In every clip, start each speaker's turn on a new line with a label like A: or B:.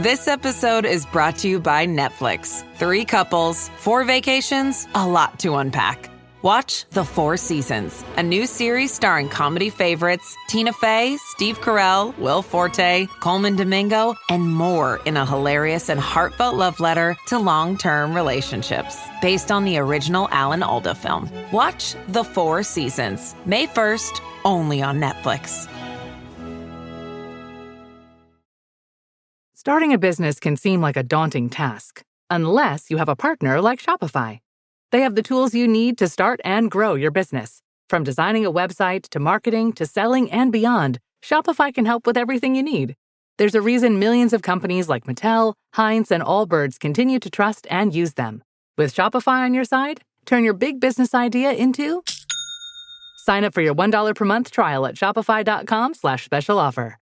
A: This episode is brought to you by Netflix. 3 couples, 4 vacations, a lot to unpack. Watch The 4 Seasons, a new series starring comedy favorites Tina Fey, Steve Carell, Will Forte, Coleman Domingo, and more in a hilarious and heartfelt love letter to long-term relationships. Based on the original Alan Alda film. Watch The 4 Seasons, May 1st, only on Netflix.
B: Starting a business can seem like a daunting task, unless you have a partner like Shopify. They have the tools you need to start and grow your business. From designing a website to marketing to selling and beyond, Shopify can help with everything you need. There's a reason millions of companies like Mattel, Heinz, and Allbirds continue to trust and use them. With Shopify on your side, turn your big business idea into... Sign up for your $1 per month trial at shopify.com/special offer.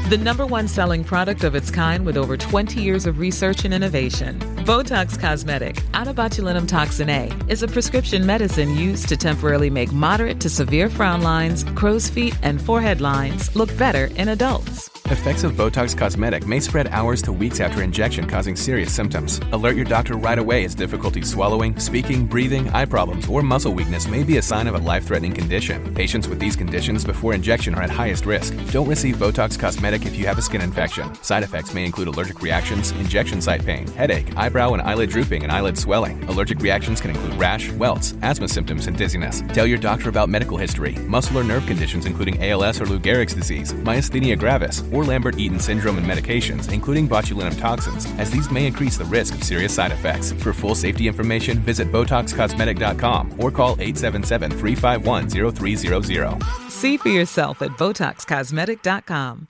C: The #1 selling product of its kind with over 20 years of research and innovation. Botox Cosmetic, out of botulinum toxin A, is a prescription medicine used to temporarily make moderate to severe frown lines, crow's feet, and forehead lines look better in adults.
D: Effects of Botox Cosmetic may spread hours to weeks after injection, causing serious symptoms. Alert your doctor right away as difficulty swallowing, speaking, breathing, eye problems, or muscle weakness may be a sign of a life-threatening condition. Patients with these conditions before injection are at highest risk. Don't receive Botox Cosmetic if you have a skin infection. Side effects may include allergic reactions, injection site pain, headache, eyebrow and eyelid drooping, and eyelid swelling. Allergic reactions can include rash, welts, asthma symptoms, and dizziness. Tell your doctor about medical history, muscle or nerve conditions including ALS or Lou Gehrig's disease, myasthenia gravis, or Lambert-Eaton syndrome, and medications, including botulinum toxins, as these may increase the risk of serious side effects. For full safety information, visit BotoxCosmetic.com or call 877-351-0300.
C: See for yourself at BotoxCosmetic.com.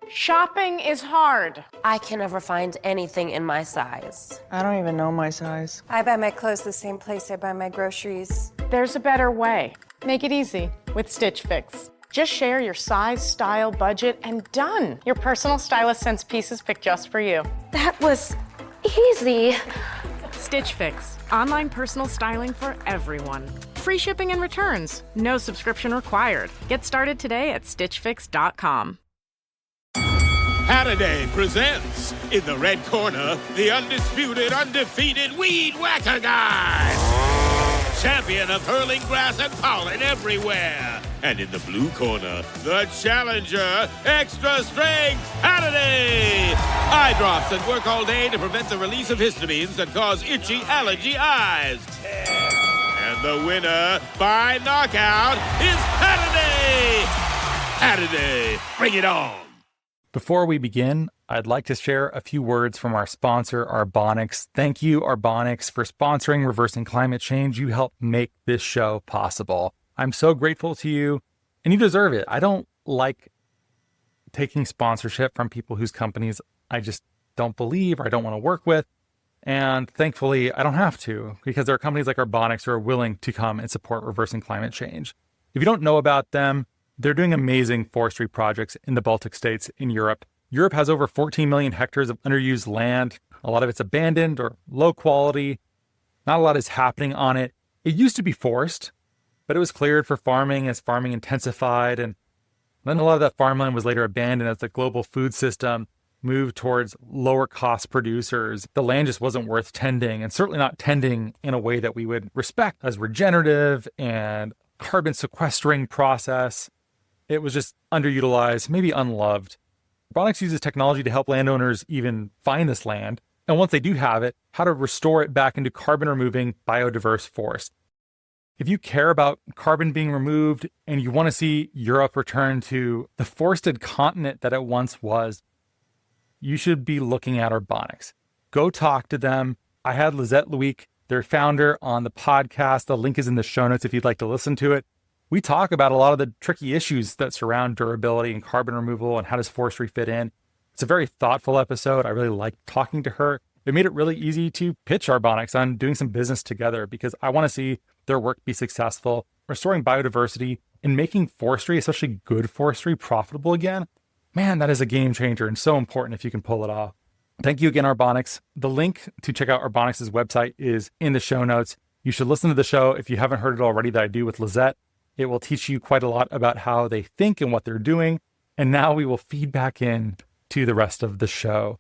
E: Shopping is hard.
F: I can never find anything in my size.
G: I don't even know my size.
H: I buy my clothes the same place I buy my groceries.
E: There's a better way. Make it easy with Stitch Fix. Just share your size, style, budget, and done. Your personal stylist sends pieces picked just for you.
F: That was easy.
E: Stitch Fix. Online personal styling for everyone. Free shipping and returns. No subscription required. Get started today at stitchfix.com.
I: Halliday presents, in the red corner, the undisputed, undefeated Weed Whacker Guy. Champion of hurling grass and pollen everywhere. And in the blue corner, the challenger, extra strength, Halliday. Eye drops that work all day to prevent the release of histamines that cause itchy allergy eyes. And the winner by knockout is Halliday. Halliday, bring it on.
J: Before we begin, I'd like to share a few words from our sponsor, Arbonix. Thank you, Arbonix, for sponsoring Reversing Climate Change. You helped make this show possible. I'm so grateful to you, and you deserve it. I don't like taking sponsorship from people whose companies I just don't believe or I don't want to work with. And thankfully, I don't have to, because there are companies like Arbonix who are willing to come and support Reversing Climate Change. If you don't know about them, they're doing amazing forestry projects in the Baltic states in Europe. Europe has over 14 million hectares of underused land. A lot of it's abandoned or low quality. Not a lot is happening on it. It used to be forest, but it was cleared for farming as farming intensified. And then a lot of that farmland was later abandoned as the global food system moved towards lower cost producers. The land just wasn't worth tending, and certainly not tending in a way that we would respect as regenerative and carbon sequestering process. It was just underutilized, maybe unloved. Arbonix uses technology to help landowners even find this land, and once they do have it, how to restore it back into carbon-removing, biodiverse forest. If you care about carbon being removed and you want to see Europe return to the forested continent that it once was, you should be looking at Arbonix. Go talk to them. I had Lizette Luik, their founder, on the podcast. The link is in the show notes if you'd like to listen to it. We talk about a lot of the tricky issues that surround durability and carbon removal and how does forestry fit in. It's a very thoughtful episode. I really liked talking to her. It made it really easy to pitch Arbonix on doing some business together because I want to see their work be successful, restoring biodiversity and making forestry, especially good forestry, profitable again. Man, that is a game changer and so important if you can pull it off. Thank you again, Arbonix. The link to check out Arbonix's website is in the show notes. You should listen to the show if you haven't heard it already that I do with Lizette. It will teach you quite a lot about how they think and what they're doing. And now we will feed back in to the rest of the show.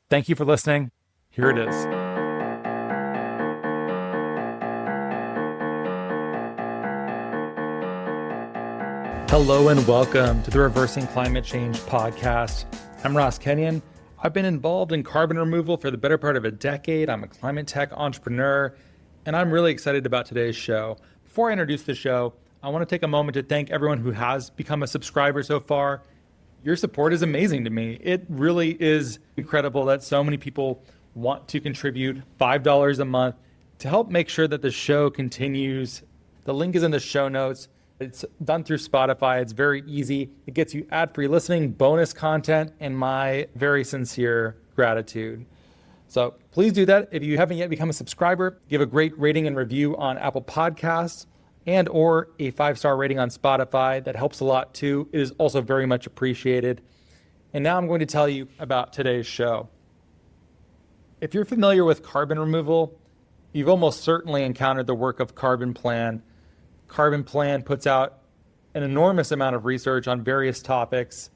J: Thank you for listening. Here it is. Hello and welcome to the Reversing Climate Change podcast. I'm Ross Kenyon. I've been involved in carbon removal for the better part of a decade. I'm a climate tech entrepreneur, and I'm really excited about today's show. Before I introduce the show, I want to take a moment to thank everyone who has become a subscriber so far. Your support is amazing to me. It really is incredible that so many people want to contribute $5 a month to help make sure that the show continues. The link is in the show notes. It's done through Spotify. It's very easy. It gets you ad-free listening, bonus content, and my very sincere gratitude. So please do that. If you haven't yet become a subscriber, give a great rating and review on Apple Podcasts and or a 5-star rating on Spotify. That helps a lot too. It is also very much appreciated. And now I'm going to tell you about today's show. If you're familiar with carbon removal, you've almost certainly encountered the work of CarbonPlan. CarbonPlan puts out an enormous amount of research on various topics,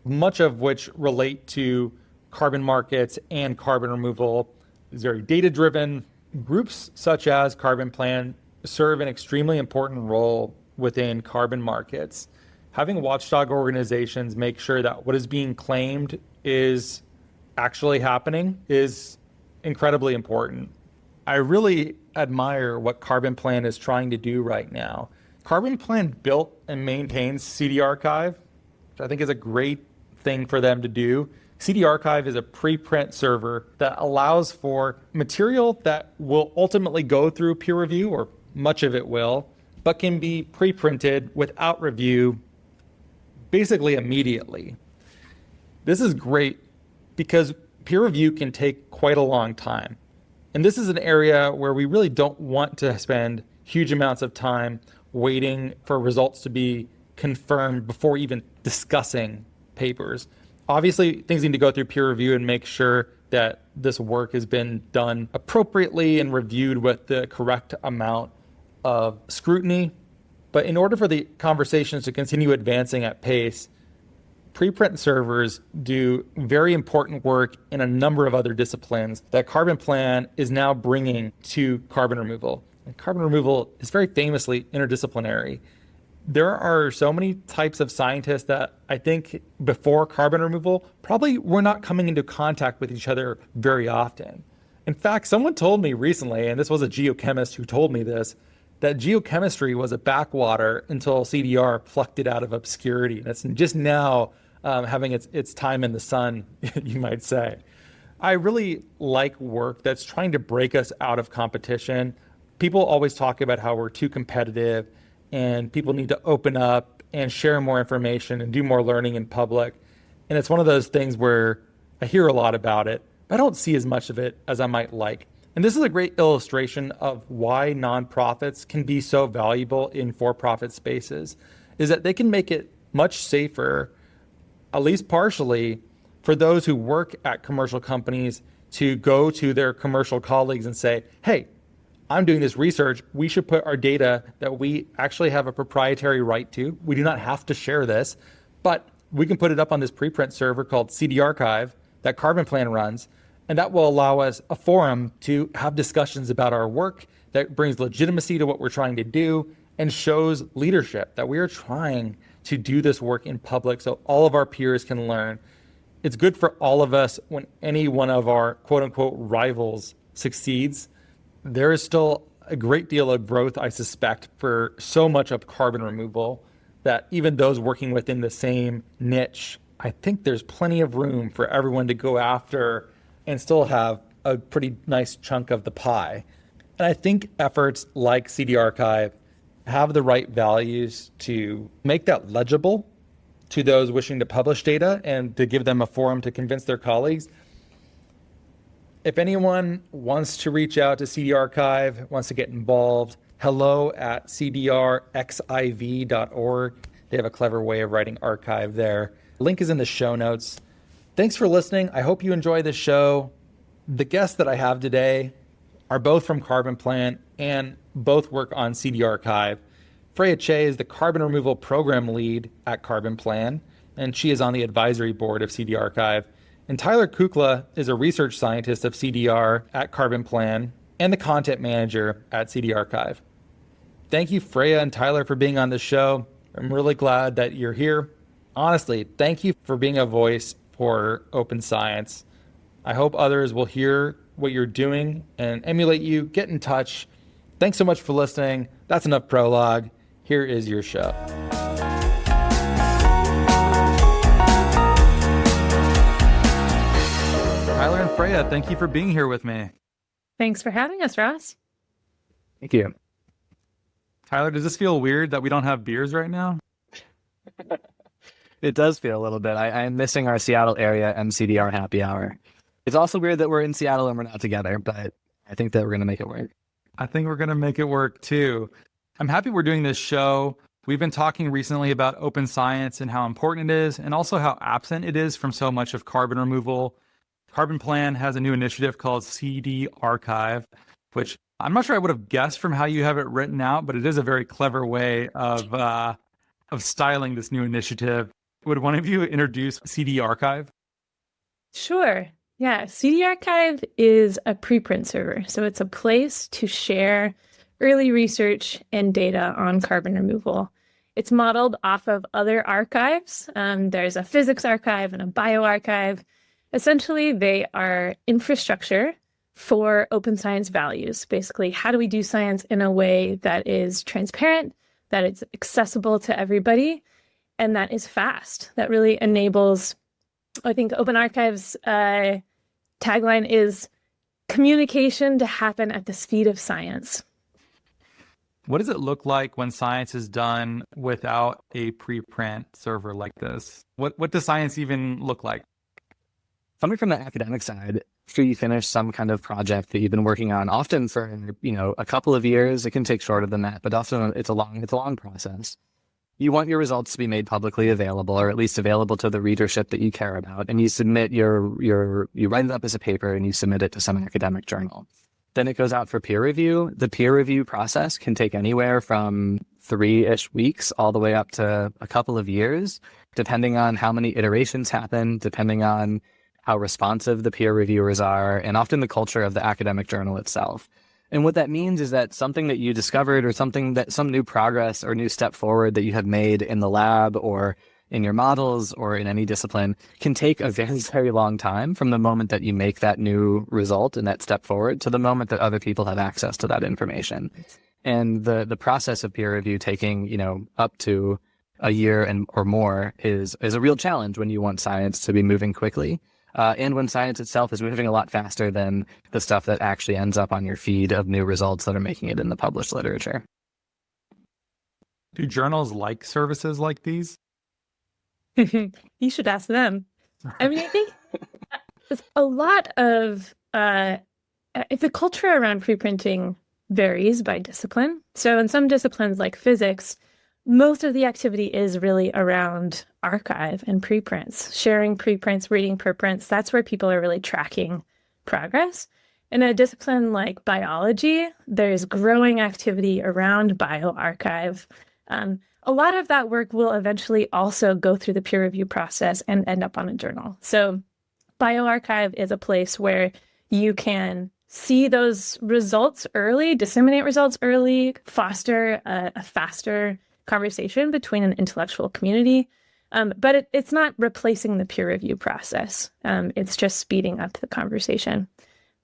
J: much of which relate to carbon markets and carbon removal. It's very data-driven. Groups such as CarbonPlan serve an extremely important role within carbon markets. Having watchdog organizations make sure that what is being claimed is actually happening is incredibly important. I really admire what CarbonPlan is trying to do right now. CarbonPlan built and maintains CDRXIV, which I think is a great thing for them to do. CDRXIV is a preprint server that allows for material that will ultimately go through peer review, or much of it will, but can be preprinted without review basically immediately. This is great because peer review can take quite a long time. And this is an area where we really don't want to spend huge amounts of time waiting for results to be confirmed before even discussing papers. Obviously, things need to go through peer review and make sure that this work has been done appropriately and reviewed with the correct amount of scrutiny. But in order for the conversations to continue advancing at pace, preprint servers do very important work in a number of other disciplines that CarbonPlan is now bringing to carbon removal. And carbon removal is very famously interdisciplinary. There are so many types of scientists that I think before carbon removal probably were not coming into contact with each other very often. In fact, someone told me recently, and this was a geochemist who told me this, that geochemistry was a backwater until CDR plucked it out of obscurity. That's just now having its time in the sun, you might say. I really like work that's trying to break us out of competition. People always talk about how we're too competitive and people need to open up and share more information and do more learning in public. And it's one of those things where I hear a lot about it, but I don't see as much of it as I might like. And this is a great illustration of why nonprofits can be so valuable in for-profit spaces, is that they can make it much safer, at least partially, for those who work at commercial companies to go to their commercial colleagues and say, hey, I'm doing this research. We should put our data that we actually have a proprietary right to. We do not have to share this, but we can put it up on this preprint server called CDRXIV that CarbonPlan runs, and that will allow us a forum to have discussions about our work that brings legitimacy to what we're trying to do and shows leadership that we are trying to do this work in public so all of our peers can learn. It's good for all of us when any one of our quote unquote rivals succeeds. There is still a great deal of growth, I suspect, for so much of carbon removal that even those working within the same niche, I think there's plenty of room for everyone to go after and still have a pretty nice chunk of the pie. And I think efforts like CDRXIV have the right values to make that legible to those wishing to publish data and to give them a forum to convince their colleagues. If anyone wants to reach out to CDRXIV, wants to get involved, hello@cdrxiv.org. They have a clever way of writing archive there. Link is in the show notes. Thanks for listening. I hope you enjoy this show. The guests that I have today are both from CarbonPlan and both work on CDRXIV. Freya Chay is the Carbon Removal Program Lead at CarbonPlan, and she is on the advisory board of CDRXIV. And Tyler Kukla is a research scientist of CDR at CarbonPlan and the content manager at CDRXIV. Thank you, Freya and Tyler, for being on the show. I'm really glad that you're here. Honestly, thank you for being a voice for open science. I hope others will hear what you're doing and emulate you. Get in touch. Thanks so much for listening. That's enough prologue. Here is your show. Tyler and Freya, thank you for being here with me.
G: Thanks for having us, Ross.
K: Thank you.
J: Tyler, does this feel weird that we don't have beers right now?
K: It does feel a little bit. I'm missing our Seattle area MCDR happy hour. It's also weird that we're in Seattle and we're not together, but I think that we're going to make it work.
J: I think we're going to make it work too. I'm happy we're doing this show. We've been talking recently about open science and how important it is, and also how absent it is from so much of carbon removal. CarbonPlan has a new initiative called cee-dee-archive, which I'm not sure I would have guessed from how you have it written out, but it is a very clever way of styling this new initiative. Would one of you introduce cee-dee-archive?
G: Sure. Yeah, CDRXIV is a preprint server. So it's a place to share early research and data on carbon removal. It's modeled off of other archives. There's a physics archive and a bioarchive. Essentially, they are infrastructure for open science values. Basically, how do we do science in a way that is transparent, that it's accessible to everybody, and that is fast, that really enables, I think Open Archive's tagline is communication to happen at the speed of science.
J: What does it look like when science is done without a preprint server like this? What does science even look like?
K: Coming from the academic side, after you finish some kind of project that you've been working on, often for a couple of years, it can take shorter than that, but often it's a long process. You want your results to be made publicly available, or at least available to the readership that you care about, and you submit you write it up as a paper and you submit it to some academic journal. Then it goes out for peer review. The peer review process can take anywhere from 3-ish weeks all the way up to a couple of years, depending on how many iterations happen, depending on how responsive the peer reviewers are, and often the culture of the academic journal itself. And what that means is that something that you discovered, or some new progress or new step forward that you have made in the lab or in your models or in any discipline, can take a very, very long time from the moment that you make that new result and that step forward to the moment that other people have access to that information. And the process of peer review taking, up to a year or more is a real challenge when you want science to be moving quickly. And when science itself is moving a lot faster than the stuff that actually ends up on your feed of new results that are making it in the published literature.
J: Do journals like services like these?
G: You should ask them. I mean, I think there's a lot of, if the culture around preprinting varies by discipline. So in some disciplines like physics, most of the activity is really around archive and preprints, sharing preprints, reading preprints. That's where people are really tracking progress. In a discipline like biology, there's growing activity around bioarchive. A lot of that work will eventually also go through the peer review process and end up on a journal. So bioarchive is a place where you can see those results early, disseminate results early, foster a faster conversation between an intellectual community. But it's not replacing the peer review process. It's just speeding up the conversation.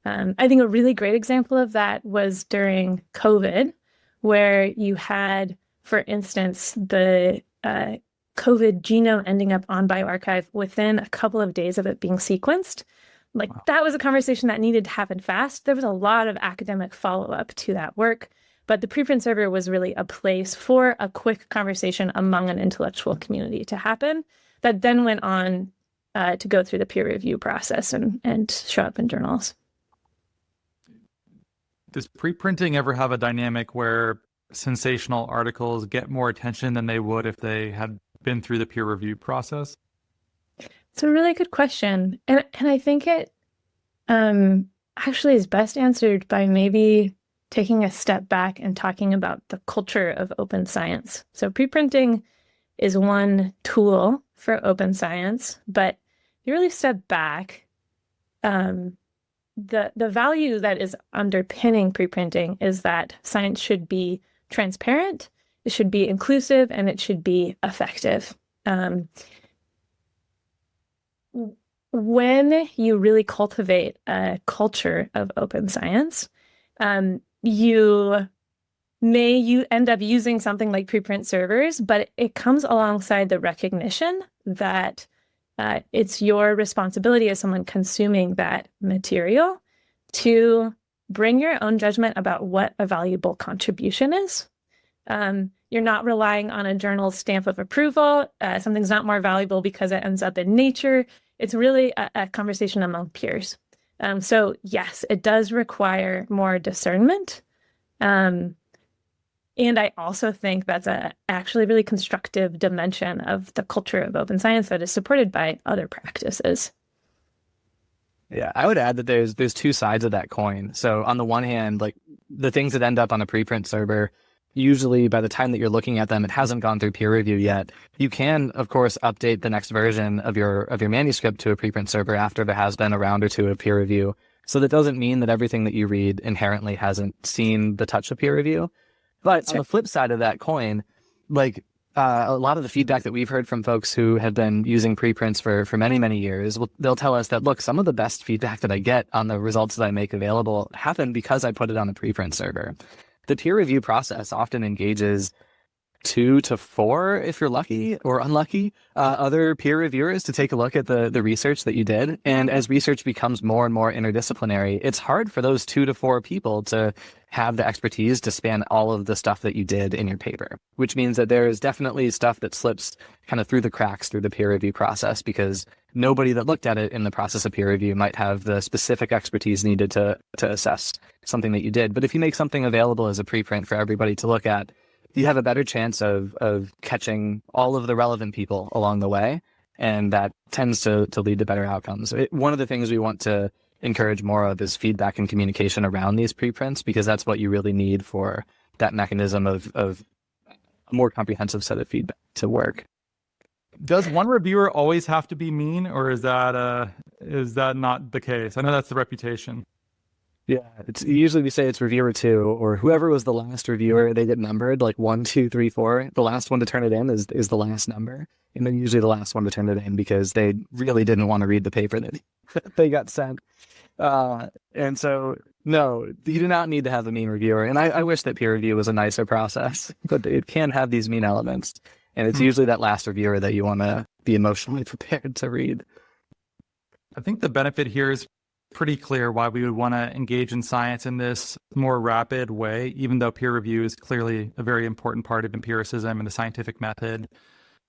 G: I think a really great example of that was during COVID, where you had, for instance, the COVID genome ending up on bioarchive within a couple of days of it being sequenced. Wow. That was a conversation that needed to happen fast. There was a lot of academic follow-up to that work. But the preprint server was really a place for a quick conversation among an intellectual community to happen that then went on to go through the peer review process and show up in journals.
J: Does preprinting ever have a dynamic where sensational articles get more attention than they would if they had been through the peer review process?
G: It's a really good question. And I think it actually is best answered by maybe taking a step back and talking about the culture of open science. So preprinting is one tool for open science, but you really step back. The value that is underpinning preprinting is that science should be transparent, it should be inclusive, and it should be effective. When you really cultivate a culture of open science, you end up using something like preprint servers, but it comes alongside the recognition that it's your responsibility as someone consuming that material to bring your own judgment about what a valuable contribution is. You're not relying on a journal's stamp of approval. Something's not more valuable because it ends up in Nature. It's really a conversation among peers. So yes, it does require more discernment. And I also think that's a actually really constructive dimension of the culture of open science that is supported by other practices.
K: Yeah, I would add that there's two sides of that coin. So on the one hand, like the things that end up on a preprint server, usually by the time that you're looking at them, it hasn't gone through peer review yet. You can, of course, update the next version of your manuscript to a preprint server after there has been a round or two of peer review. So that doesn't mean that everything that you read inherently hasn't seen the touch of peer review. But on the flip side of that coin, like a lot of the feedback that we've heard from folks who have been using preprints for many, many years, they'll tell us that, look, some of the best feedback that I get on the results that I make available happen because I put it on a preprint server. The peer review process often engages 2 to 4, if you're lucky or unlucky, other peer reviewers to take a look at the research that you did. And as research becomes more and more interdisciplinary, it's hard for those 2 to 4 people to have the expertise to span all of the stuff that you did in your paper, which means that there is definitely stuff that slips kind of through the cracks through the peer review process because nobody that looked at it in the process of peer review might have the specific expertise needed to assess something that you did. But if you make something available as a preprint for everybody to look at, you have a better chance of catching all of the relevant people along the way, and that tends to lead to better outcomes. One of the things we want to encourage more of is feedback and communication around these preprints, because that's what you really need for that mechanism of a more comprehensive set of feedback to work.
J: Does one reviewer always have to be mean, or is that not the case? I know that's the reputation.
K: Yeah, it's usually we say it's reviewer 2, or whoever was the last reviewer, they get numbered like 1, 2, 3, 4. The last one to turn it in is the last number. And then usually the last one to turn it in because they really didn't want to read the paper that they got sent. And so, no, you do not need to have a mean reviewer. And I wish that peer review was a nicer process, but it can have these mean elements. And it's usually that last reviewer that you want to be emotionally prepared to read.
J: I think the benefit here is pretty clear why we would want to engage in science in this more rapid way, even though peer review is clearly a very important part of empiricism and the scientific method.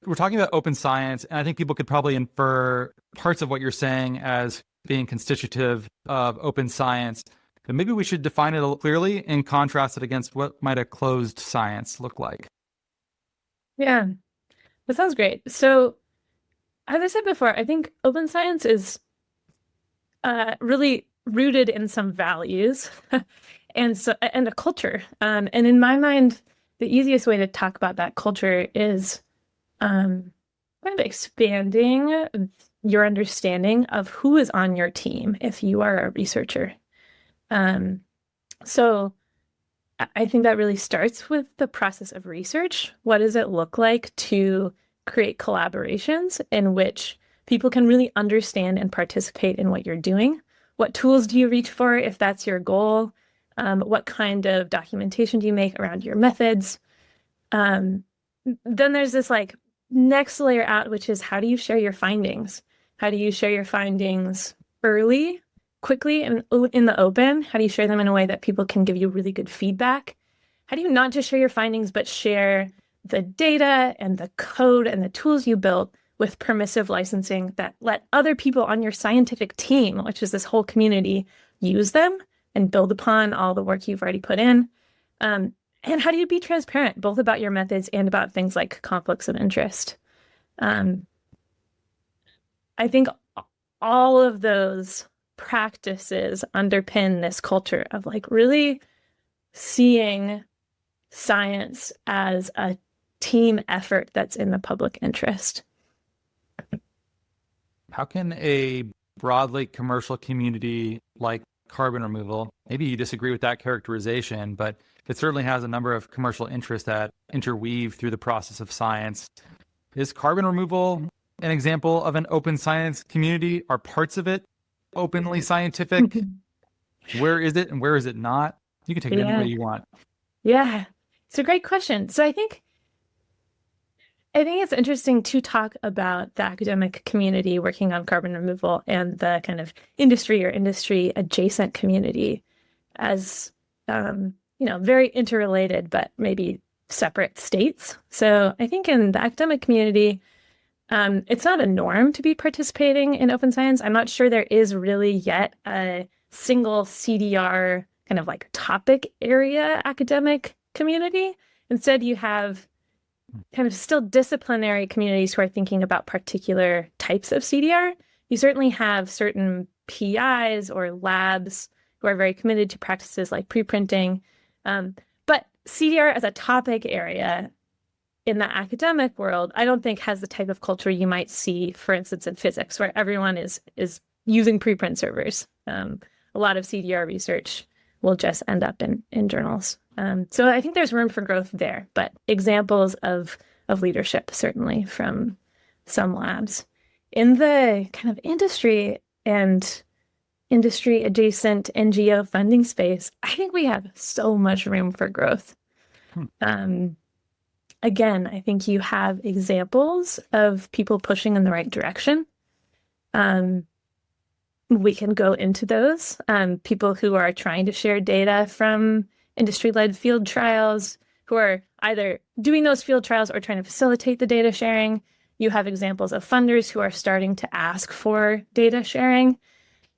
J: We're talking about open science, and I think people could probably infer parts of what you're saying as being constitutive of open science. But maybe we should define it clearly and contrast it against what might a closed science look like.
G: Yeah, that sounds great. So, as I said before, I think open science is really rooted in some values and a culture. And in my mind, the easiest way to talk about that culture is kind of expanding your understanding of who is on your team if you are a researcher. So I think that really starts with the process of research. What does it look like to create collaborations in which people can really understand and participate in what you're doing? What tools do you reach for if that's your goal? What kind of documentation do you make around your methods? Then there's this like next layer out, which is how do you share your findings? How do you share your findings early, quickly, and in the open? How do you share them in a way that people can give you really good feedback? How do you not just share your findings, but share the data and the code and the tools you built with permissive licensing that let other people on your scientific team, which is this whole community, use them and build upon all the work you've already put in? And how do you be transparent, both about your methods and about things like conflicts of interest? I think all of those practices underpin this culture of like really seeing science as a team effort that's in the public interest.
J: how can a broadly commercial community like carbon removal, maybe you disagree with that characterization, but it certainly has a number of commercial interests that interweave through the process of science. Is carbon removal an example of an open science community? Are parts of it openly scientific? Where is it and where is it not? You can take it any way you want.
G: Yeah, it's a great question. So I think it's interesting to talk about the academic community working on carbon removal and the kind of industry or industry adjacent community as, very interrelated, but maybe separate states. So I think in the academic community, it's not a norm to be participating in open science. I'm not sure there is really yet a single CDR kind of like topic area academic community. Instead, you have kind of still disciplinary communities who are thinking about particular types of CDR. You certainly have certain PIs or labs who are very committed to practices like preprinting. But CDR as a topic area in the academic world, I don't think has the type of culture you might see, for instance, in physics, where everyone is using preprint servers. A lot of CDR research will just end up in journals. So I think there's room for growth there, but examples of leadership, certainly from some labs. In the kind of industry and industry adjacent NGO funding space, I think we have so much room for growth. Again, I think you have examples of people pushing in the right direction. We can go into those. People who are trying to share data from industry-led field trials, who are either doing those field trials or trying to facilitate the data sharing. You have examples of funders who are starting to ask for data sharing.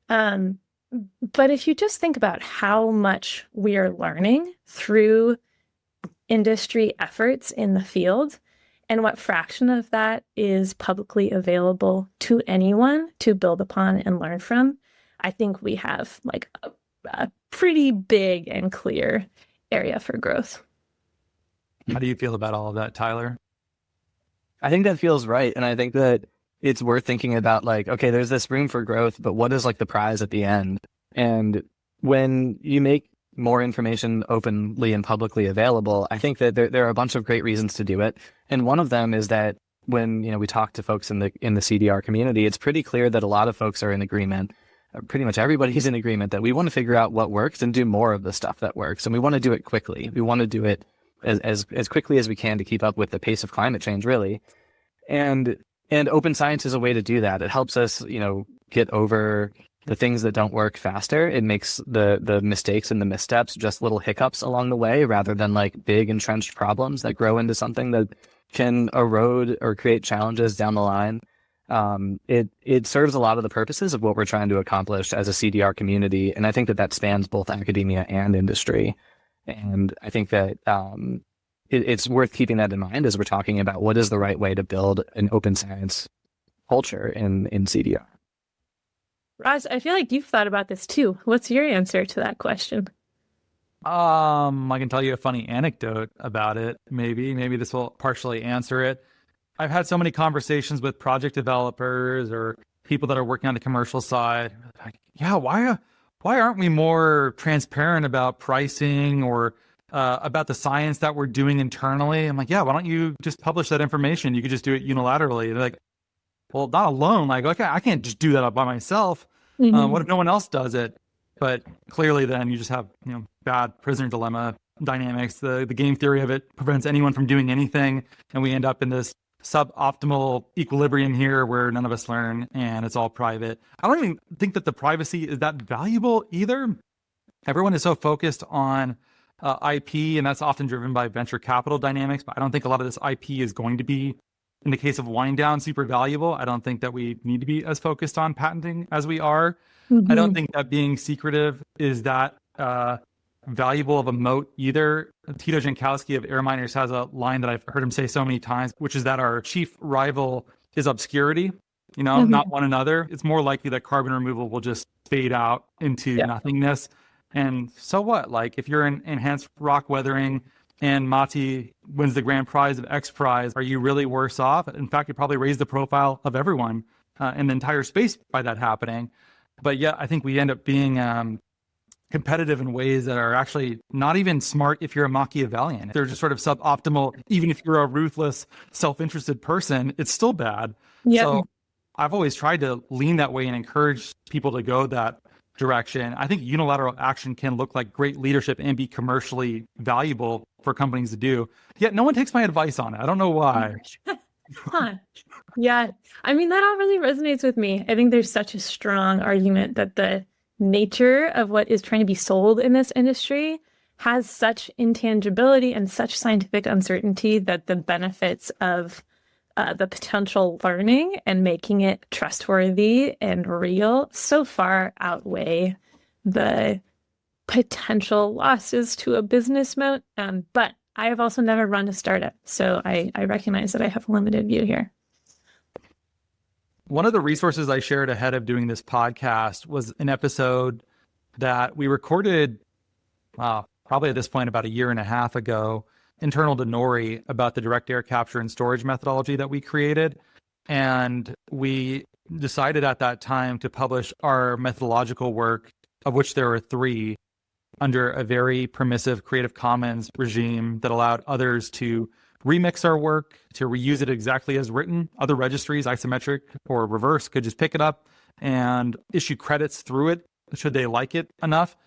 G: But if you just think about how much we are learning through industry efforts in the field and what fraction of that is publicly available to anyone to build upon and learn from, I think we have like a pretty big and clear area for growth.
J: How do you feel about all of that, Tyler?
K: I think that feels right. And I think that it's worth thinking about like, okay, there's this room for growth, but what is like the prize at the end? And when you make more information openly and publicly available, I think that there are a bunch of great reasons to do it. And one of them is that when we talk to folks in the CDR community, it's pretty clear that a lot of folks are in agreement. Pretty much everybody's in agreement that we want to figure out what works and do more of the stuff that works. And we want to do it quickly. We want to do it as quickly as we can to keep up with the pace of climate change, really. And open science is a way to do that. It helps us, get over the things that don't work faster. It makes the mistakes and the missteps just little hiccups along the way rather than like big entrenched problems that grow into something that can erode or create challenges down the line. It serves a lot of the purposes of what we're trying to accomplish as a CDR community. And I think that spans both academia and industry. And I think that it's worth keeping that in mind as we're talking about what is the right way to build an open science culture in CDR.
G: Roz, I feel like you've thought about this too. What's your answer to that question?
J: I can tell you a funny anecdote about it. Maybe this will partially answer it. I've had so many conversations with project developers or people that are working on the commercial side. Like, yeah, why aren't we more transparent about pricing or about the science that we're doing internally? I'm like, yeah, why don't you just publish that information? You could just do it unilaterally. They're like, well, not alone. Like, okay, I can't just do that by myself. What if no one else does it? But clearly then you just have, bad prisoner dilemma dynamics. The game theory of it prevents anyone from doing anything. And we end up in this suboptimal equilibrium here where none of us learn and it's all private. I don't even think that the privacy is that valuable either. Everyone is so focused on IP, and that's often driven by venture capital dynamics. But I don't think a lot of this IP is going to be, in the case of wind down, super valuable. I don't think that we need to be as focused on patenting as we are. I don't think that being secretive is that valuable of a moat either. Tito Jankowski of Air Miners has a line that I've heard him say so many times, which is that our chief rival is obscurity, not one another. It's more likely that carbon removal will just fade out into nothingness. And so what? Like if you're in enhanced rock weathering and Mati wins the grand prize of X Prize, are you really worse off? In fact, you probably raise the profile of everyone in the entire space by that happening. But yeah, I think we end up being competitive in ways that are actually not even smart if you're a Machiavellian. They're just sort of suboptimal. Even if you're a ruthless, self-interested person, it's still bad.
G: Yep.
J: So I've always tried to lean that way and encourage people to go that direction. I think unilateral action can look like great leadership and be commercially valuable for companies to do. Yet no one takes my advice on it. I don't know why.
G: Huh. Yeah. I mean, that all really resonates with me. I think there's such a strong argument that the nature of what is trying to be sold in this industry has such intangibility and such scientific uncertainty that the benefits of the potential learning and making it trustworthy and real so far outweigh the potential losses to a business moat. But I have also never run a startup, so I recognize that I have a limited view here.
J: One of the resources I shared ahead of doing this podcast was an episode that we recorded probably at this point about 1.5 years ago, internal to Nori, about the direct air capture and storage methodology that we created. And we decided at that time to publish our methodological work, of which there are 3, under a very permissive Creative Commons regime that allowed others to remix our work, to reuse it exactly as written. Other registries, isometric or reverse, could just pick it up and issue credits through it, should they like it enough.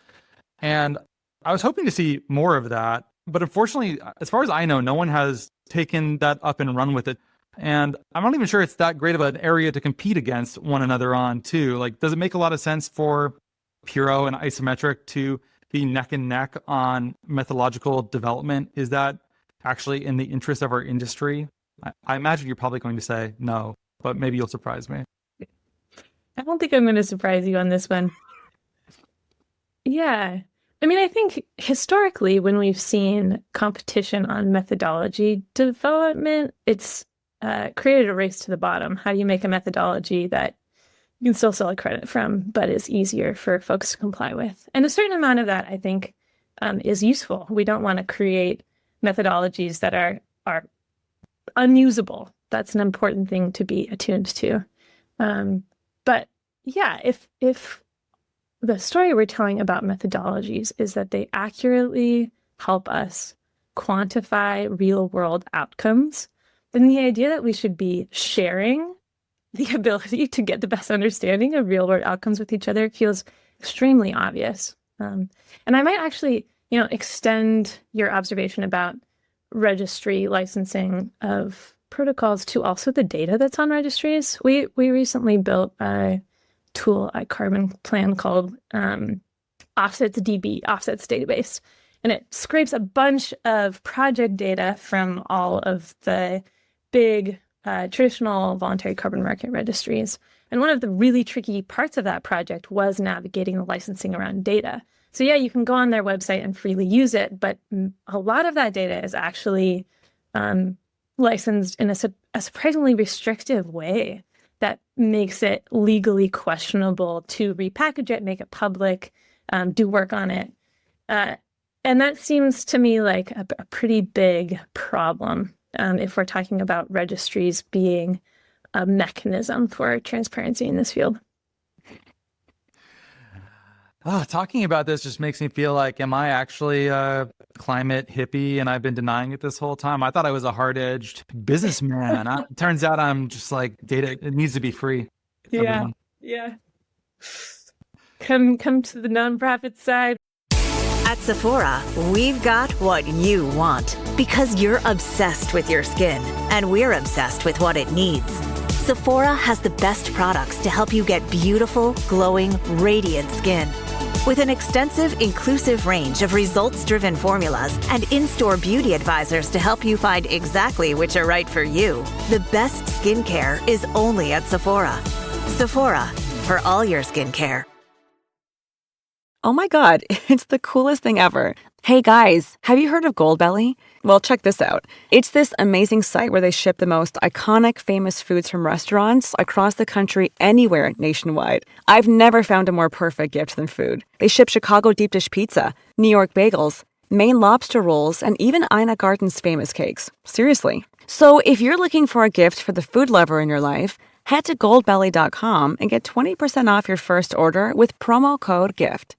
J: And I was hoping to see more of that. But unfortunately, as far as I know, no one has taken that up and run with it. And I'm not even sure it's that great of an area to compete against one another on, too. Like, does it make a lot of sense for Puro and isometric to be neck and neck on methodological development? Is that actually in the interest of our industry? I imagine you're probably going to say no, but maybe you'll surprise me.
G: I don't think I'm going to surprise you on this one. Yeah. I mean, I think historically, when we've seen competition on methodology development, it's created a race to the bottom. How do you make a methodology that you can still sell a credit from, but is easier for folks to comply with? And a certain amount of that, I think, is useful. We don't want to create methodologies that are unusable. That's an important thing to be attuned to. But yeah, if the story we're telling about methodologies is that they accurately help us quantify real world outcomes, then the idea that we should be sharing the ability to get the best understanding of real world outcomes with each other feels extremely obvious. And I might actually, extend your observation about registry licensing of protocols to also the data that's on registries. We recently built a tool at CarbonPlan called Offsets Database. And it scrapes a bunch of project data from all of the big traditional voluntary carbon market registries. And one of the really tricky parts of that project was navigating the licensing around data. So yeah, you can go on their website and freely use it, but a lot of that data is actually licensed in a surprisingly restrictive way that makes it legally questionable to repackage it, make it public, do work on it. And that seems to me like a pretty big problem if we're talking about registries being a mechanism for transparency in this field.
J: Oh, talking about this just makes me feel like, am I actually a climate hippie and I've been denying it this whole time? I thought I was a hard-edged businessman. It turns out I'm just like, data, it needs to be free.
G: Yeah, yeah. Come to the nonprofit side.
L: At Sephora, we've got what you want because you're obsessed with your skin and we're obsessed with what it needs. Sephora has the best products to help you get beautiful, glowing, radiant skin. With an extensive, inclusive range of results-driven formulas and in-store beauty advisors to help you find exactly which are right for you, the best skincare is only at Sephora. Sephora, for all your skincare.
M: Oh my God, it's the coolest thing ever. Hey guys, have you heard of Goldbelly? Well, check this out. It's this amazing site where they ship the most iconic, famous foods from restaurants across the country, anywhere nationwide. I've never found a more perfect gift than food. They ship Chicago deep dish pizza, New York bagels, Maine lobster rolls, and even Ina Garten's famous cakes. Seriously. So if you're looking for a gift for the food lover in your life, Head to goldbelly.com and get 20% off your first order with promo code GIFT.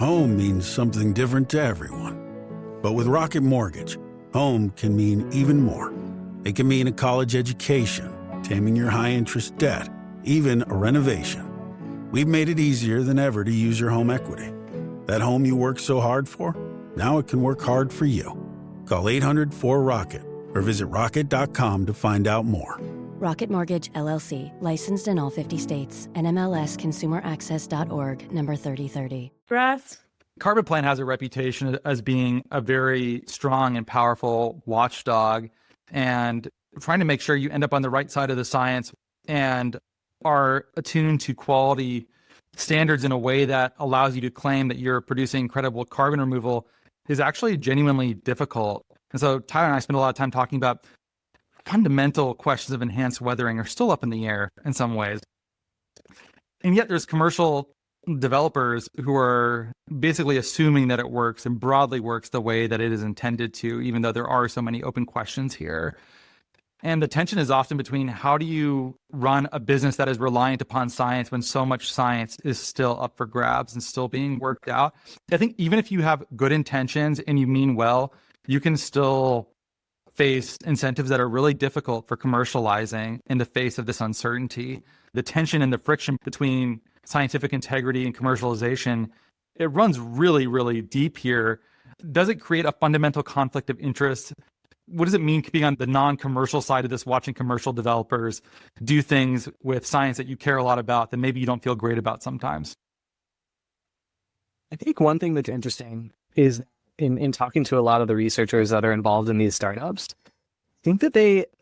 N: Home means something different to everyone. But with Rocket Mortgage, home can mean even more. It can mean a college education, taming your high-interest debt, even a renovation. We've made it easier than ever to use your home equity. That home you worked so hard for, now it can work hard for you. Call 800-4ROCKET or visit rocket.com to find out more.
O: Rocket Mortgage, LLC. Licensed in all 50 states. NMLSConsumerAccess.org, number 3030.
G: Breath.
J: CarbonPlan has a reputation as being a very strong and powerful watchdog and trying to make sure you end up on the right side of the science and are attuned to quality standards in a way that allows you to claim that you're producing incredible carbon removal is actually genuinely difficult. And so Tyler and I spend a lot of time talking about fundamental questions of enhanced weathering are still up in the air in some ways. And yet there's commercial developers who are basically assuming that it works and broadly works the way that it is intended to, even though there are so many open questions here. And the tension is often between how do you run a business that is reliant upon science when so much science is still up for grabs and still being worked out. I think even if you have good intentions and you mean well, you can still face incentives that are really difficult for commercializing in the face of this uncertainty. The tension and the friction between scientific integrity and commercialization, it runs really, really deep here. Does it create a fundamental conflict of interest? What does it mean being on the non-commercial side of this, watching commercial developers do things with science that you care a lot about that maybe you don't feel great about sometimes?
K: I think one thing that's interesting is in talking to a lot of the researchers that are involved in these startups, I think that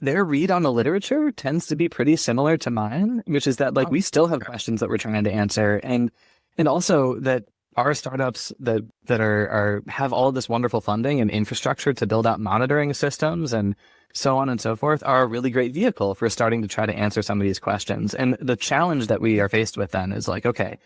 K: their read on the literature tends to be pretty similar to mine, which is that we still have questions that we're trying to answer, and also that our startups that are have all of this wonderful funding and infrastructure to build out monitoring systems and so on and so forth are a really great vehicle for starting to try to answer some of these questions. And the challenge that we are faced with then is okay,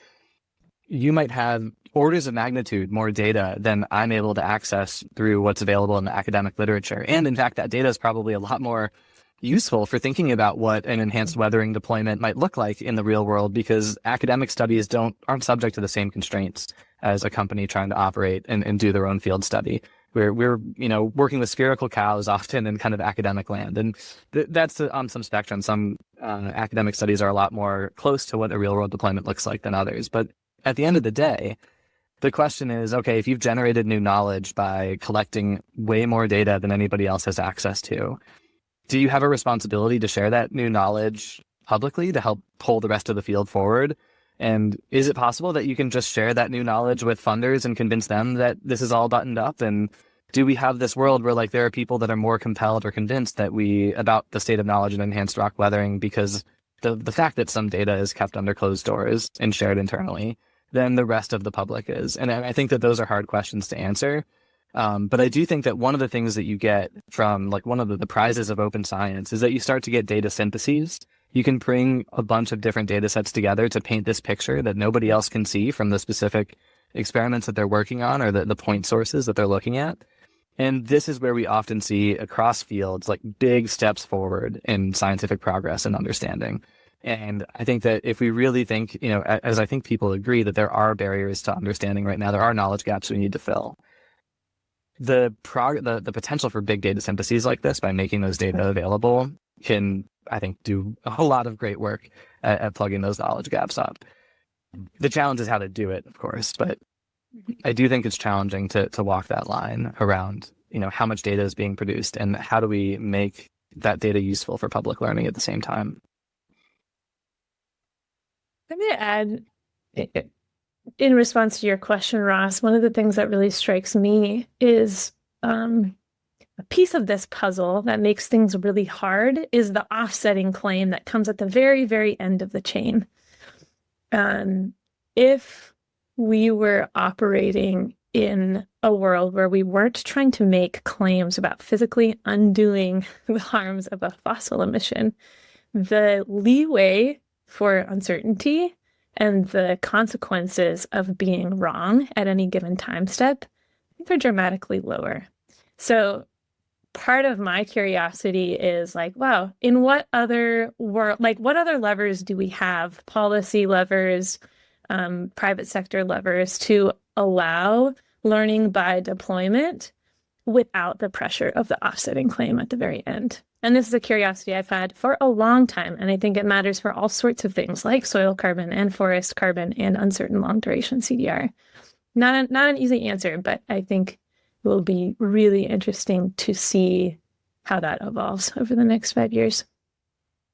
K: you might have orders of magnitude more data than I'm able to access through what's available in the academic literature. And in fact, that data is probably a lot more useful for thinking about what an enhanced weathering deployment might look like in the real world, because academic studies aren't subject to the same constraints as a company trying to operate and do their own field study. We're working with spherical cows often in kind of academic land. And that's on some spectrum. Some academic studies are a lot more close to what a real world deployment looks like than others. But at the end of the day, the question is, okay, if you've generated new knowledge by collecting way more data than anybody else has access to, do you have a responsibility to share that new knowledge publicly to help pull the rest of the field forward? And is it possible that you can just share that new knowledge with funders and convince them that this is all buttoned up? And do we have this world where there are people that are more compelled or convinced about the state of knowledge in enhanced rock weathering because the fact that some data is kept under closed doors and shared internally than the rest of the public is? And I think that those are hard questions to answer. But I do think that one of the things that you get from one of the prizes of open science is that you start to get data syntheses. You can bring a bunch of different data sets together to paint this picture that nobody else can see from the specific experiments that they're working on or the point sources that they're looking at. And this is where we often see across fields big steps forward in scientific progress and understanding. And I think that if we really think, as I think people agree that there are barriers to understanding right now, there are knowledge gaps we need to fill. The potential for big data syntheses like this by making those data available can, I think, do a whole lot of great work at plugging those knowledge gaps up. The challenge is how to do it, of course, but I do think it's challenging to walk that line around, how much data is being produced and how do we make that data useful for public learning at the same time.
G: I'm going to add, in response to your question, Ross, one of the things that really strikes me is a piece of this puzzle that makes things really hard is the offsetting claim that comes at the very, very end of the chain. If we were operating in a world where we weren't trying to make claims about physically undoing the harms of a fossil emission, the leeway for uncertainty and the consequences of being wrong at any given time step, I think they're dramatically lower. So part of my curiosity is like, wow, in what other what other levers do we have, policy levers, private sector levers, to allow learning by deployment without the pressure of the offsetting claim at the very end? And this is a curiosity I've had for a long time. And I think it matters for all sorts of things like soil carbon and forest carbon and uncertain long duration CDR. Not an easy answer, but I think it will be really interesting to see how that evolves over the next 5 years.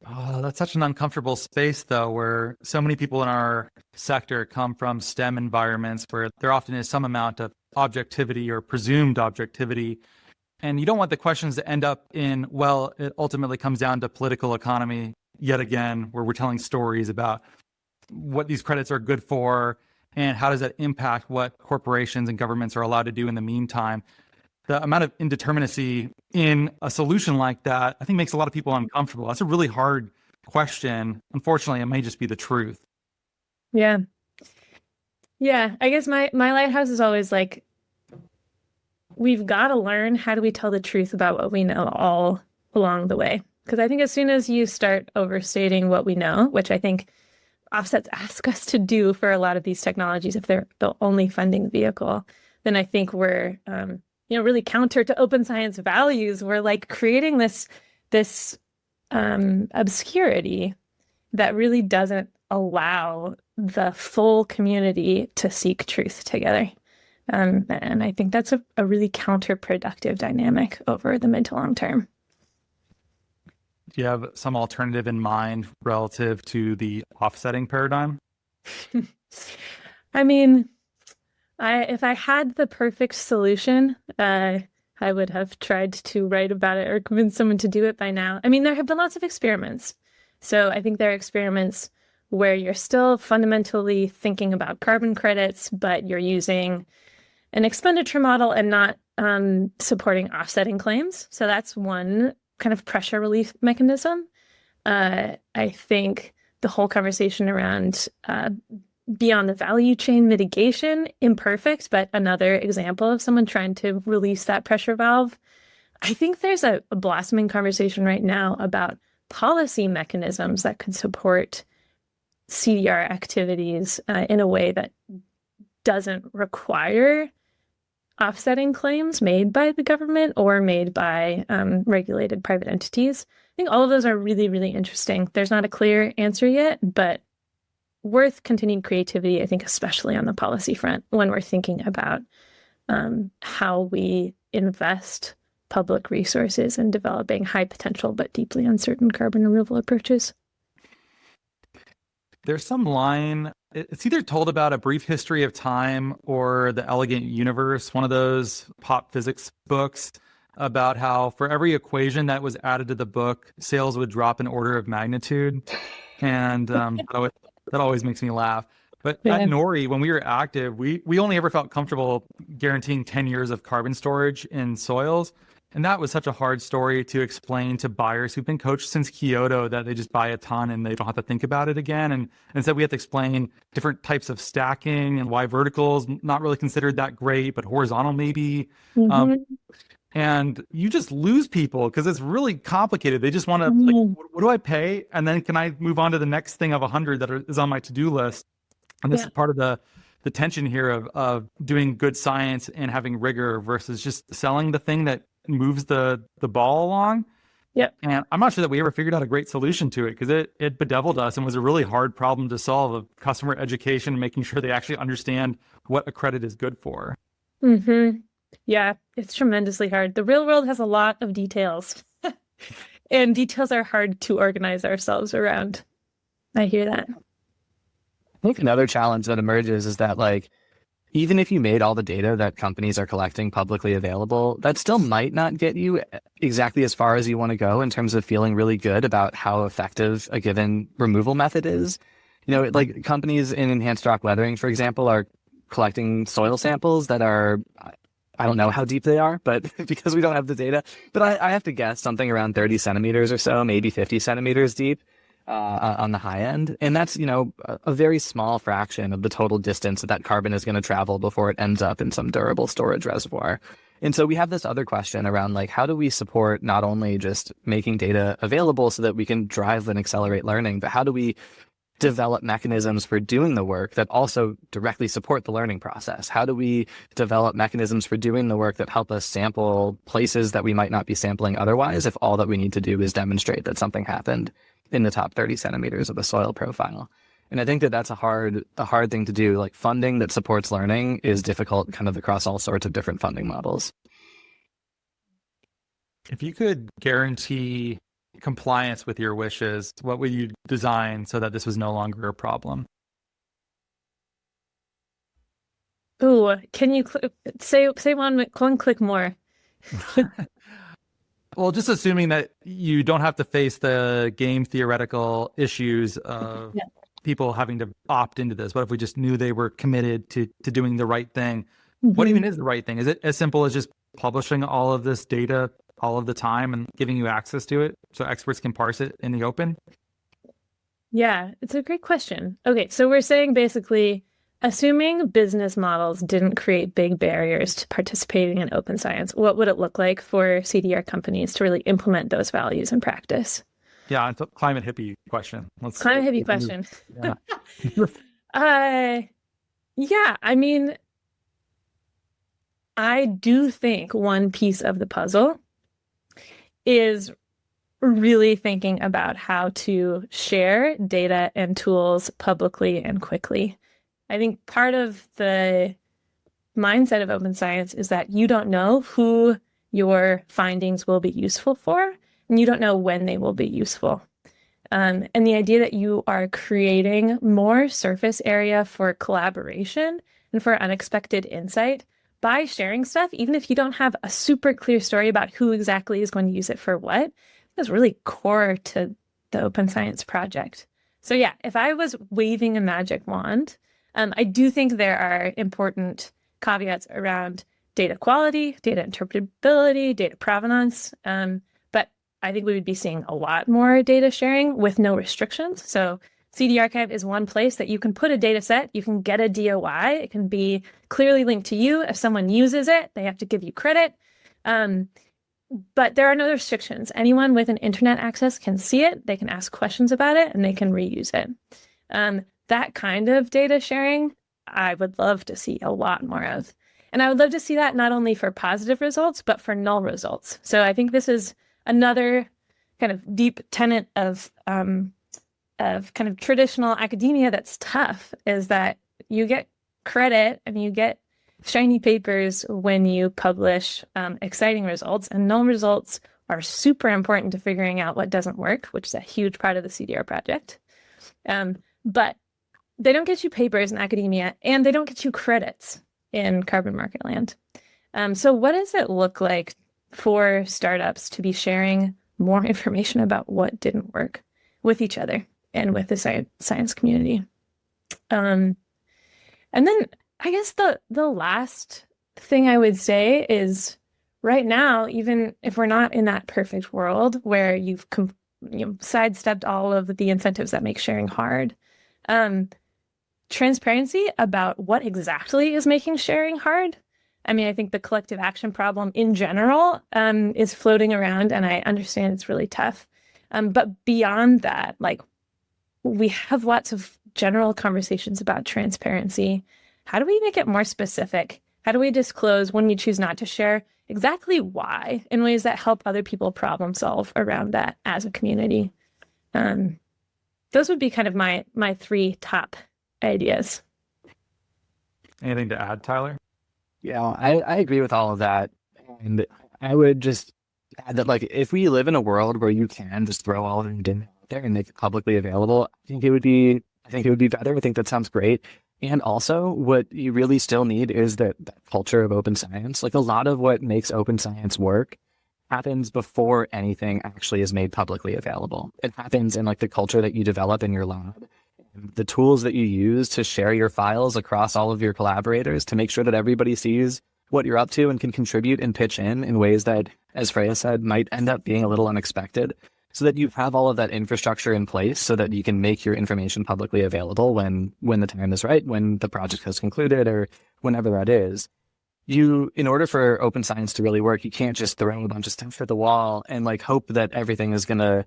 J: Oh, that's such an uncomfortable space, though, where so many people in our sector come from STEM environments where there often is some amount of objectivity or presumed objectivity. And you don't want the questions to end up in, well, it ultimately comes down to political economy yet again, where we're telling stories about what these credits are good for and how does that impact what corporations and governments are allowed to do in the meantime. The amount of indeterminacy in a solution like that, I think, makes a lot of people uncomfortable. That's a really hard question. Unfortunately, it may just be the truth.
G: Yeah. Yeah. I guess my lighthouse is always like, we've got to learn, how do we tell the truth about what we know all along the way? Because I think as soon as you start overstating what we know, which I think offsets ask us to do for a lot of these technologies, if they're the only funding vehicle, then I think we're really counter to open science values. We're like creating this obscurity that really doesn't allow the full community to seek truth together. And I think that's a really counterproductive dynamic over the mid to long term.
J: Do you have some alternative in mind relative to the offsetting paradigm?
G: I mean, if I had the perfect solution, I would have tried to write about it or convince someone to do it by now. I mean, there have been lots of experiments. So I think there are experiments where you're still fundamentally thinking about carbon credits, but you're using an expenditure model and not supporting offsetting claims. So that's one kind of pressure relief mechanism. I think the whole conversation around beyond the value chain mitigation, imperfect, but another example of someone trying to release that pressure valve. I think there's a blossoming conversation right now about policy mechanisms that could support CDR activities in a way that doesn't require offsetting claims made by the government or made by regulated private entities. I think all of those are really, really interesting. There's not a clear answer yet, but worth continued creativity, I think, especially on the policy front when we're thinking about how we invest public resources in developing high potential but deeply uncertain carbon removal approaches.
J: There's some line, it's either told about A Brief History of Time or The Elegant Universe, one of those pop physics books, about how for every equation that was added to the book, sales would drop an order of magnitude. And that always makes me laugh. But at Nori, when we were active, we only ever felt comfortable guaranteeing 10 years of carbon storage in soils. And that was such a hard story to explain to buyers who've been coached since Kyoto that they just buy a ton and they don't have to think about it again. And instead we have to explain different types of stacking and why vertical is not really considered that great, but horizontal maybe. Mm-hmm. And you just lose people because it's really complicated. They just want to, like, what do I pay? And then can I move on to the next thing of 100 that is on my to-do list? And this is part of the tension here of doing good science and having rigor versus just selling the thing that moves the ball along.
G: Yep.
J: And I'm not sure that we ever figured out a great solution to it because it bedeviled us and was a really hard problem to solve of customer education and making sure they actually understand what a credit is good for.
G: Mm-hmm. Yeah, it's tremendously hard. The real world has a lot of details and details are hard to organize ourselves around. I hear that.
K: I think another challenge that emerges is that, like, even if you made all the data that companies are collecting publicly available, that still might not get you exactly as far as you want to go in terms of feeling really good about how effective a given removal method is. You know, like companies in enhanced rock weathering, for example, are collecting soil samples that are, I don't know how deep they are, but because we don't have the data, but I have to guess something around 30 centimeters or so, maybe 50 centimeters deep. On the high end. And that's, you know, a very small fraction of the total distance that carbon is going to travel before it ends up in some durable storage reservoir. And so we have this other question around like, how do we support not only just making data available so that we can drive and accelerate learning, but how do we develop mechanisms for doing the work that also directly support the learning process? How do we develop mechanisms for doing the work that help us sample places that we might not be sampling otherwise if all that we need to do is demonstrate that something happened in the top 30 centimeters of a soil profile? And I think that that's a hard thing to do. Like, funding that supports learning is difficult kind of across all sorts of different funding models.
J: If you could guarantee compliance with your wishes, what would you design so that this was no longer a problem?
G: Ooh, can you say one click more?
J: Well, just assuming that you don't have to face the game theoretical issues of people having to opt into this. What if we just knew they were committed to doing the right thing? What even is the right thing? Is it as simple as just publishing all of this data all of the time and giving you access to it so experts can parse it in the open?
G: Yeah, it's a great question. Okay, so we're saying basically, assuming business models didn't create big barriers to participating in open science, what would it look like for CDR companies to really implement those values in practice?
J: Yeah, it's a climate hippie question.
G: Climate hippie question.
J: Yeah.
G: Yeah, I mean, I do think one piece of the puzzle is really thinking about how to share data and tools publicly and quickly. I think part of the mindset of open science is that you don't know who your findings will be useful for, and you don't know when they will be useful. And the idea that you are creating more surface area for collaboration and for unexpected insight by sharing stuff, even if you don't have a super clear story about who exactly is going to use it for what, is really core to the open science project. So yeah, if I was waving a magic wand, I do think there are important caveats around data quality, data interpretability, data provenance, but I think we would be seeing a lot more data sharing with no restrictions. So CDRXIV is one place that you can put a data set, you can get a DOI, it can be clearly linked to you. If someone uses it, they have to give you credit. But there are no restrictions. Anyone with an internet access can see it, they can ask questions about it, and they can reuse it. That kind of data sharing, I would love to see a lot more of. And I would love to see that not only for positive results, but for null results. So I think this is another kind of deep tenet of kind of traditional academia that's tough, is that you get credit and you get shiny papers when you publish exciting results, and null results are super important to figuring out what doesn't work, which is a huge part of the CDR project. But they don't get you papers in academia, and they don't get you credits in carbon market land. So what does it look like for startups to be sharing more information about what didn't work with each other and with the science community? And then I guess the last thing I would say is, right now, even if we're not in that perfect world where you've sidestepped all of the incentives that make sharing hard, transparency about what exactly is making sharing hard. I mean, I think the collective action problem in general is floating around, and I understand it's really tough. But beyond that, like, we have lots of general conversations about transparency. How do we make it more specific? How do we disclose when you choose not to share exactly why, in ways that help other people problem solve around that as a community? Those would be kind of my three top ideas.
J: Anything to add, Tyler?
K: Yeah, I agree with all of that. And I would just add that, like, if we live in a world where you can just throw all of your data out there and make it publicly available, I think it would be better. I think that sounds great. And also, what you really still need is that culture of open science. Like, a lot of what makes open science work happens before anything actually is made publicly available. It happens in, like, the culture that you develop in your lab, the tools that you use to share your files across all of your collaborators to make sure that everybody sees what you're up to and can contribute and pitch in ways that, as Freya said, might end up being a little unexpected, so that you have all of that infrastructure in place so that you can make your information publicly available when the time is right, when the project has concluded, or whenever that is. in order for open science to really work, you can't just throw a bunch of stuff at the wall and like hope that everything is going to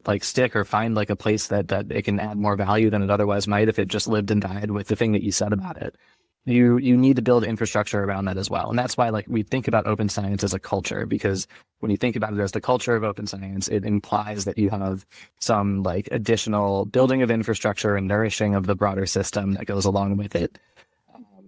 K: like stick or find like a place that it can add more value than it otherwise might if it just lived and died with the thing that you said about it. You need to build infrastructure around that as well. And that's why like we think about open science as a culture, because when you think about it as the culture of open science, it implies that you have some like additional building of infrastructure and nourishing of the broader system that goes along with it.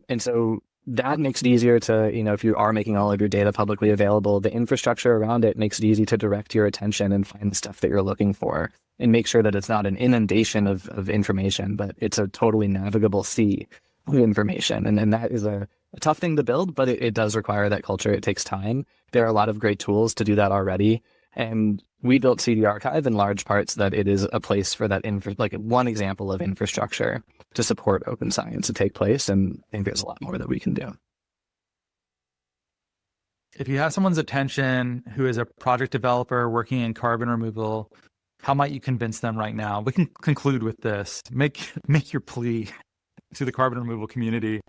K: And so that makes it easier to, if you are making all of your data publicly available, the infrastructure around it makes it easy to direct your attention and find the stuff that you're looking for and make sure that it's not an inundation of information, but it's a totally navigable sea of information. And that is a tough thing to build, but it does require that culture. It takes time. There are a lot of great tools to do that already. And we built CDRXIV in large parts that it is a place for that, like one example of infrastructure to support open science to take place. And I think there's a lot more that we can do.
J: If you have someone's attention who is a project developer working in carbon removal, how might you convince them right now? We can conclude with this. Make your plea to the carbon removal community.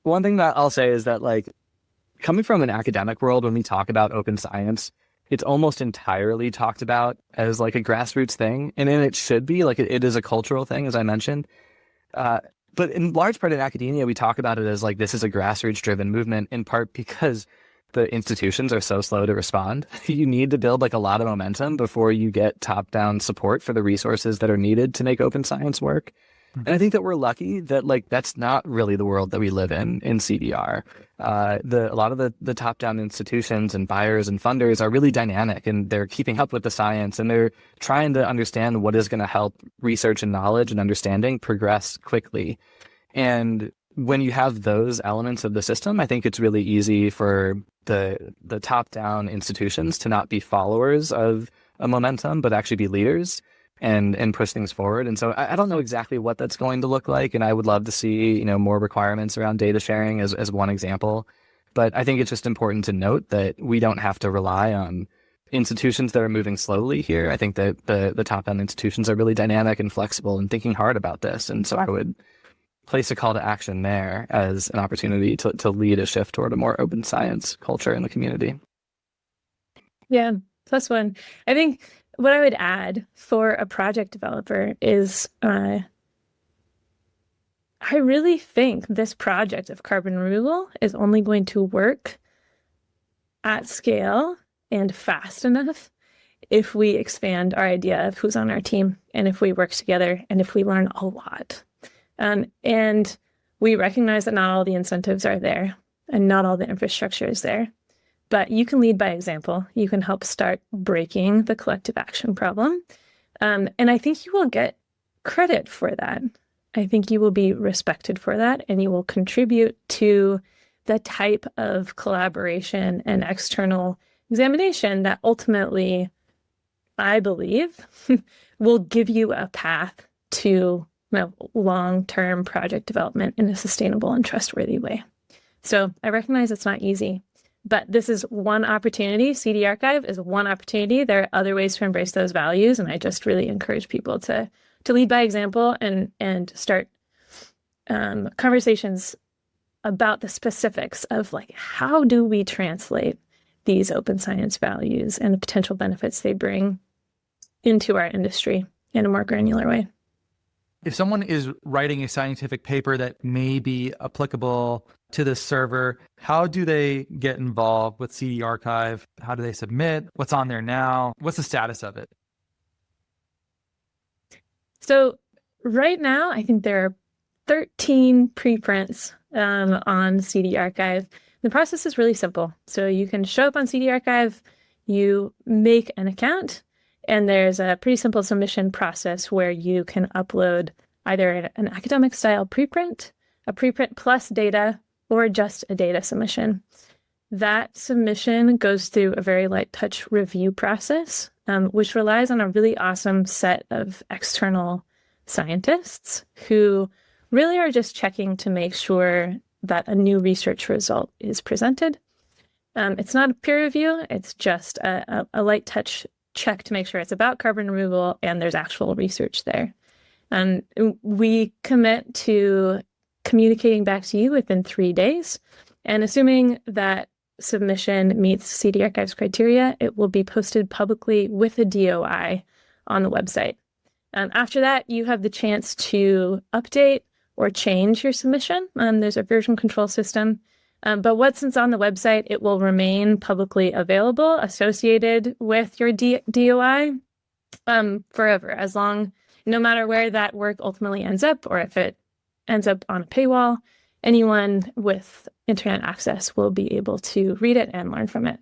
K: One thing that I'll say is that, like, coming from an academic world, when we talk about open science, it's almost entirely talked about as like a grassroots thing. And then it should be like, it is a cultural thing, as I mentioned. But in large part in academia, we talk about it as like, this is a grassroots driven movement, in part because the institutions are so slow to respond. You need to build like a lot of momentum before you get top down support for the resources that are needed to make open science work. And I think that we're lucky that like that's not really the world that we live in CDR. A lot of the top-down institutions and buyers and funders are really dynamic, and they're keeping up with the science, and they're trying to understand what is going to help research and knowledge and understanding progress quickly. And when you have those elements of the system, I think it's really easy for the top-down institutions to not be followers of a momentum, but actually be leaders and push things forward. And so I don't know exactly what that's going to look like. And I would love to see, more requirements around data sharing as one example. But I think it's just important to note that we don't have to rely on institutions that are moving slowly here. I think that the top-end institutions are really dynamic and flexible and thinking hard about this. And so I would place a call to action there as an opportunity to lead a shift toward a more open science culture in the community.
G: Yeah, plus one. I think what I would add for a project developer is I really think this project of carbon removal is only going to work at scale and fast enough if we expand our idea of who's on our team, and if we work together, and if we learn a lot. And we recognize that not all the incentives are there and not all the infrastructure is there. But you can lead by example. You can help start breaking the collective action problem. And I think you will get credit for that. I think you will be respected for that, and you will contribute to the type of collaboration and external examination that ultimately, I believe, will give you a path to long-term project development in a sustainable and trustworthy way. So I recognize it's not easy. But this is one opportunity. CDRXIV is one opportunity. There are other ways to embrace those values, and I just really encourage people to lead by example and start conversations about the specifics of like, how do we translate these open science values and the potential benefits they bring into our industry in a more granular way.
J: If someone is writing a scientific paper that may be applicable to this server, how do they get involved with CDRXIV? How do they submit? What's on there now? What's the status of it?
G: So right now, I think there are 13 preprints on CDRXIV. The process is really simple. So you can show up on CDRXIV, you make an account, and there's a pretty simple submission process where you can upload either an academic style preprint, a preprint plus data, or just a data submission. That submission goes through a very light touch review process, which relies on a really awesome set of external scientists who really are just checking to make sure that a new research result is presented. It's not a peer review, it's just a light touch check to make sure it's about carbon removal and there's actual research there. And we commit to communicating back to you within 3 days And assuming that submission meets CDRXIV's criteria, it will be posted publicly with a DOI on the website. After that, you have the chance to update or change your submission. There's a version control system. But once it's on the website, it will remain publicly available, associated with your DOI forever, no matter where that work ultimately ends up, or if it ends up on a paywall, anyone with internet access will be able to read it and learn from it.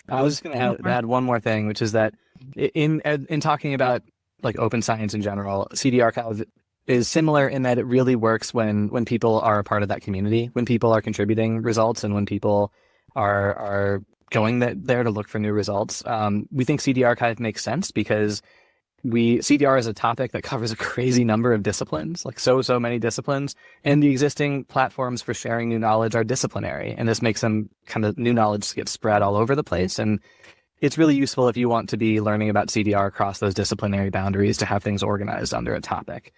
K: I was just going to add one more thing, which is that in talking about like open science in general, CDRXIV is similar in that it really works when people are a part of that community, when people are contributing results, and when people are going there to look for new results. We think CDRXIV makes sense because CDR is a topic that covers a crazy number of disciplines, like so many disciplines, and the existing platforms for sharing new knowledge are disciplinary, and this makes them kind of new knowledge get spread all over the place. And it's really useful if you want to be learning about CDR across those disciplinary boundaries to have things organized under a topic.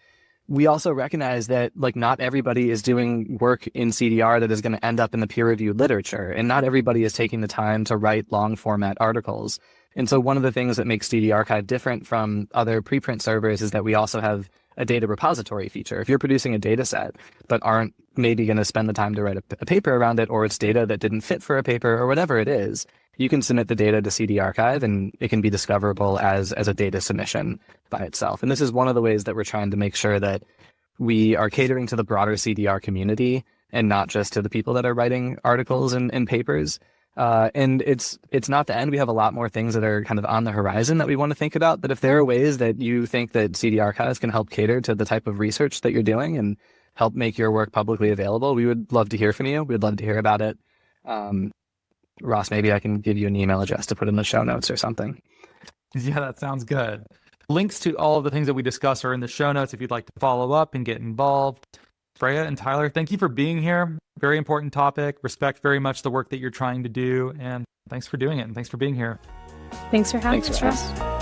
K: We also recognize that like not everybody is doing work in CDR that is going to end up in the peer-reviewed literature, and not everybody is taking the time to write long format articles. And so one of the things that makes CDRXIV different from other preprint servers is that we also have a data repository feature. If you're producing a data set but aren't maybe going to spend the time to write a paper around it, or it's data that didn't fit for a paper or whatever it is, you can submit the data to CDRXIV and it can be discoverable as a data submission by itself. And this is one of the ways that we're trying to make sure that we are catering to the broader CDR community and not just to the people that are writing articles and papers. And it's not the end. We have a lot more things that are kind of on the horizon that we want to think about. But if there are ways that you think that CDRXIV can help cater to the type of research that you're doing and help make your work publicly available, we would love to hear from you. We'd love to hear about it. Ross, maybe I can give you an email address to put in the show notes or something.
J: Yeah, that sounds good. Links to all of the things that we discuss are in the show notes if you'd like to follow up and get involved. Freya and Tyler, thank you for being here. Very important topic. Respect very much the work that you're trying to do. And thanks for doing it. And thanks for being here.
G: Thanks for having us.
K: Ross.